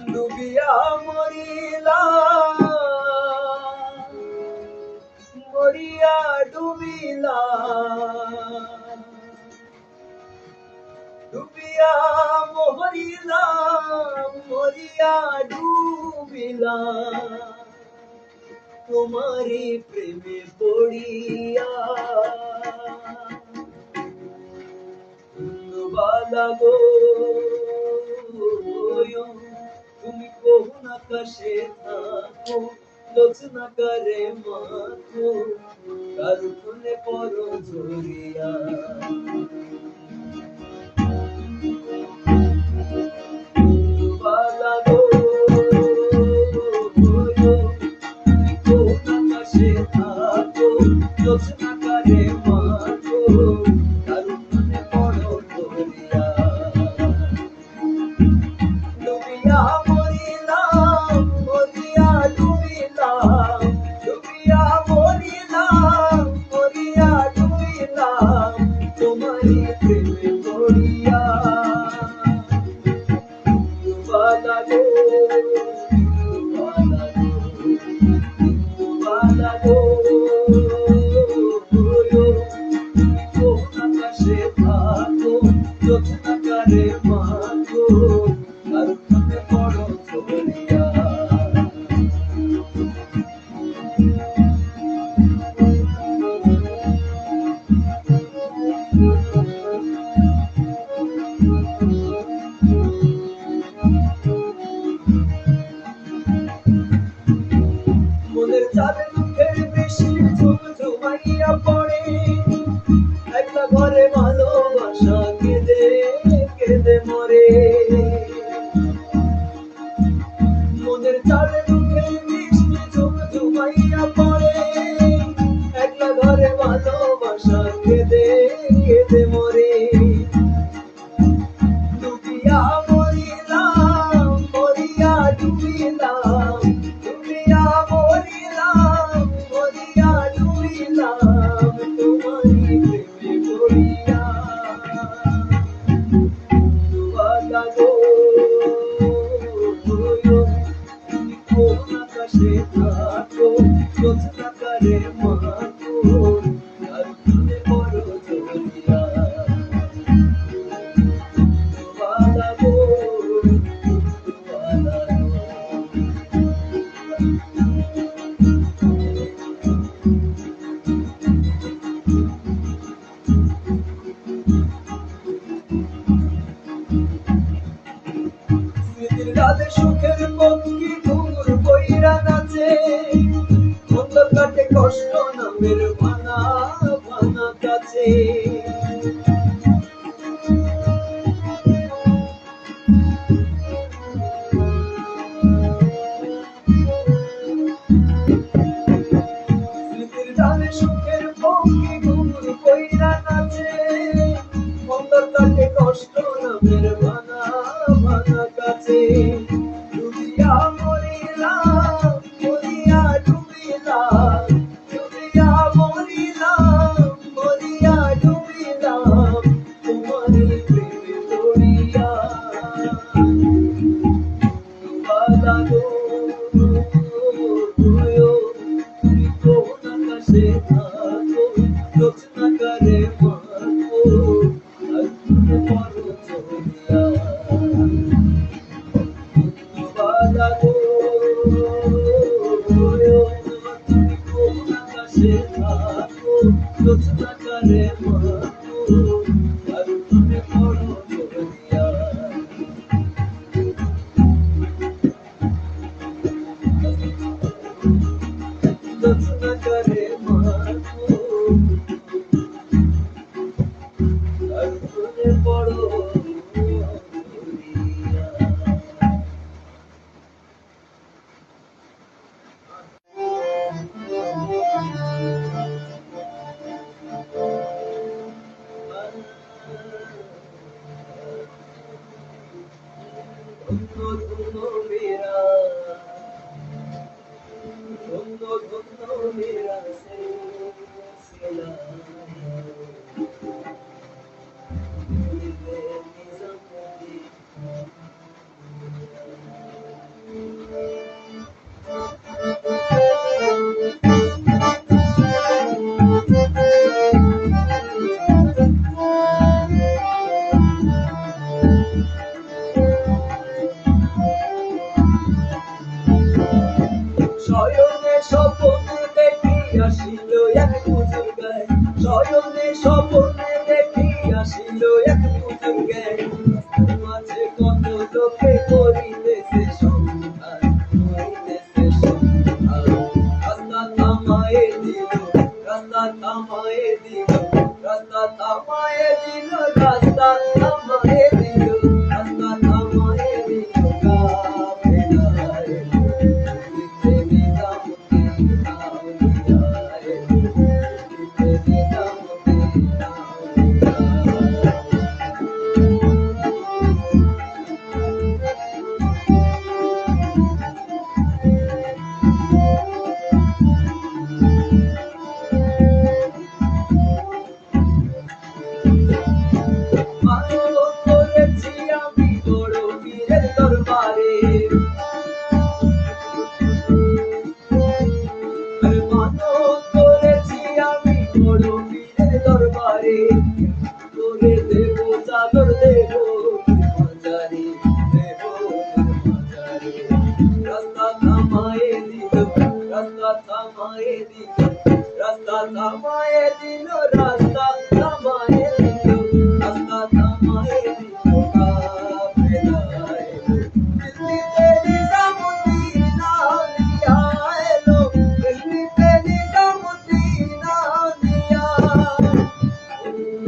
ডুবিয়া মরিলা মরিয়া ডুবিলা ডুবিয়া মরিলা মরিয়া ডুবিলা তোমারি প্রেমে পড়িয়া বালা গো তুমি কোন আকাশে থাকো লোচনা করে মাথো কারু ফুলে পরো ঝরিয়া বালা গো তুমি কোন আকাশে থাকো লোচনা করে মাথো কারু ফুলে পরো ঝরিয়া ডুবিয়া মরিলাম মরিয়া ডুবিলাম ডুবিয়া মরিলাম মরিয়া ডুবিলাম তোমারি প্রেমে পড়িয়া বালা গো বালা গো বালা গো কোন আকাশে থাকো যোচনা করে মাথো কারু ফুলে পরো ঝরিয়া মনের চালে মুখের বৃষ্টি ঝুমঝুমাইয়া পড়ে একটা ঘরে ভালোবাসা কেঁদে কেঁদে মরে মনের চালে মুখের বৃষ্টি ঝুমঝুমাইয়া পড়ে একটা ঘরে ভালোবাসা কেঁদে কেঁদে মরে ডুবিয়া মরিলাম মরিয়া ডুবিলাম ডুবিয়া মরিলাম মরিয়া ডুবিলাম তোমারি প্রেমে পড়িয়া বালা গো তুমি কোন আকাশে থাকো যোচনা করে মাথো কারু ফুলে পরো ঝরিয়া বালা গো বালা গো স্মৃতির গালে সুখের পক্ষী ঘুঙুর বইরা নাচে অন্ধকার কাটে কষ্ট নামের ভানা ভানা কাছে স্মৃতির গালে সুখের পক্ষী ঘুঙুর বইরা নাচে অন্ধকার কাটে কষ্ট নামের ভানা ভানা কাছে ডুবিয়া মরিলাম মরিয়া ডুবিলাম ডুবিয়া মরিলাম মরিয়া ডুবিলাম তোমারি প্রেমে পড়িয়া বালা গো তুমি কোন আকাশে থাকো লোচনা করে মাথো কারু ফুলে পরো ঝরিয়া বালা গো তুমি কোন আকাশে থাকো লোচনা করে মাথো কারু ফুলে পরো ঝরিয়া লোচনা করে মাথো কারু ফুলে পরো ঝরিয়া ধন্য ধন্য মেরা ধন্য ধন্য মেরা সিলসিলা শয়নে স্বপ্নে দেখি আসিল এক বুঝুর গায়ে শয়নে স্বপ্নে দেখি আসিল এক বুঝুর গায়ে মাঝে কত লোকে করিতেছে সন্ধান করিতেছে সন্ধান রাস্তা থামায়ে দিল রাস্তা থামায়ে দিল রাস্তা থামায়ে দিল রাস্তা থামায়ে দিল রাস্তা থামায়ে দিল কাফেলায় দিতে নিজামুদ্দিন আউলিয়ায় দিতে নিজামুদ্দিন আউলিয়ায় মানত করেছি আমি বড় পীরের দরবারে মানত করেছি আমি বড় পীরের দরবারে করে দেব চাদর দেব মাজারে দেব মাজারে রাস্তা থামায়ে দিল রাস্তা থামায়ে দিল রাস্তা থামায়ে দিল রাস্তা থামায়ে দিল রাস্তা থামায়ে দিল কাফেলায় দিল্লিতে নিজামুদ্দিন আউলিয়া এলো দিল্লিতে নিজামুদ্দিন আউলিয়া ধন্য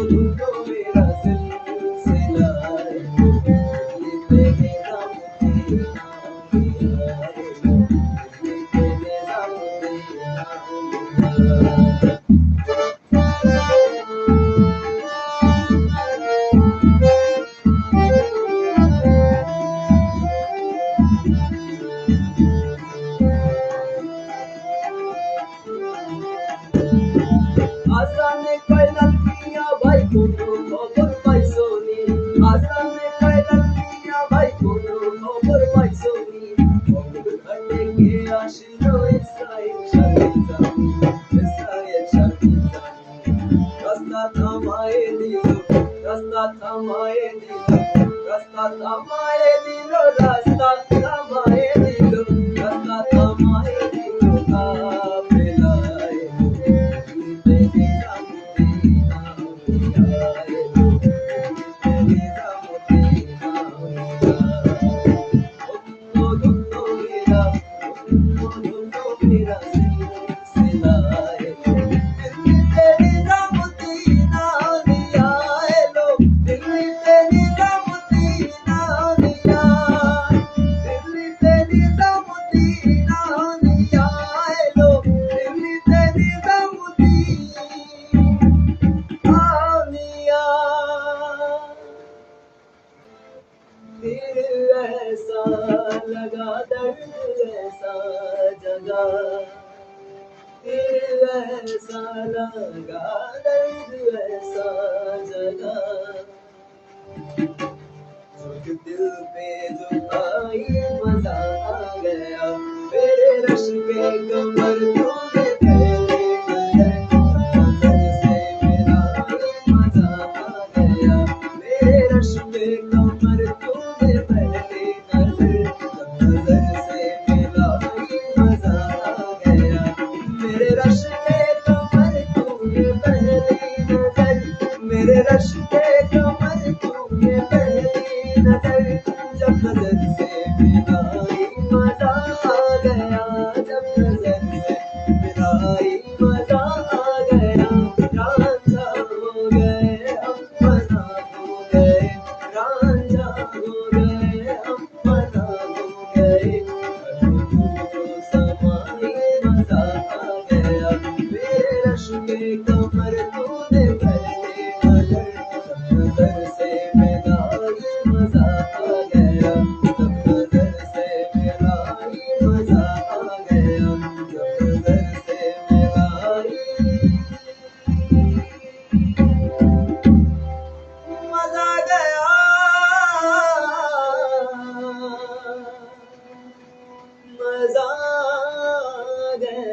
ধন্য মেরা সিলসিলায় দিল্লিতে নিজামুদ্দিন আউলিয়া এলো দিল্লিতে নিজামুদ্দিন আউলিয়া আসামে কয়লাল মিয়া ভাই কোনো খবর পাইছোনি আসামে কয়লাল মিয়া ভাই কোনো খবর পাইছোনি খবর ঘাটে কে আসিল ইসরাইল শাকিজানি ইসরাইল শাকিজানি রাস্তা থামায়ে দিল রাস্তা থামায়ে দিল রাস্তা থামায়ে দিল রাস্তা থামায়ে দিল রাস্তা থামায়ে দিল কাফেলায় দিল্লিতে নিজামুদ্দিন আউলিয়া এলো দিল্লিতে নিজামুদ্দিন আউলিয়া ধন্য ধন্য মেরা সিলসিলায় দিল্লিতে নিজামুদ্দিন আউলিয়া এলো দিল্লিতে নিজামুদ্দিন আউলিয়া দিল্লিতে নিজামুদ্দিন আউলিয়া এলো দিল্লিতে নিজামুদ্দিন আউলিয়া दिल ऐसा लगा दर्द ऐसा जगा दिल ऐसा लगा दर्द ऐसा जगा झुक दिल पे झुकाई मजा आ गया मेरे रश के कमर तूने पहले नजर से मेरा मजा आ गया मेरे रश के कमर तूने पहले नजर से मेरा मजा आ गया मेरे रश के कमर तूने पहले नजर मेरे रश के कमर तूने पहली नजर जब नजर से मिलाई मजा आ गया जब नजर से मिलाई मजा आ गया रांझा हो गए हम मना हो गए रांझा हो गए हम मना हो गए जो समाई मजा आ गया मेरे रश के कमर तूने पहले नजर नजर से मिलाई मजा आ गया जब नजर से मिलाई मजा आ गया जब नजर से मिलाई मजा गया मजा गया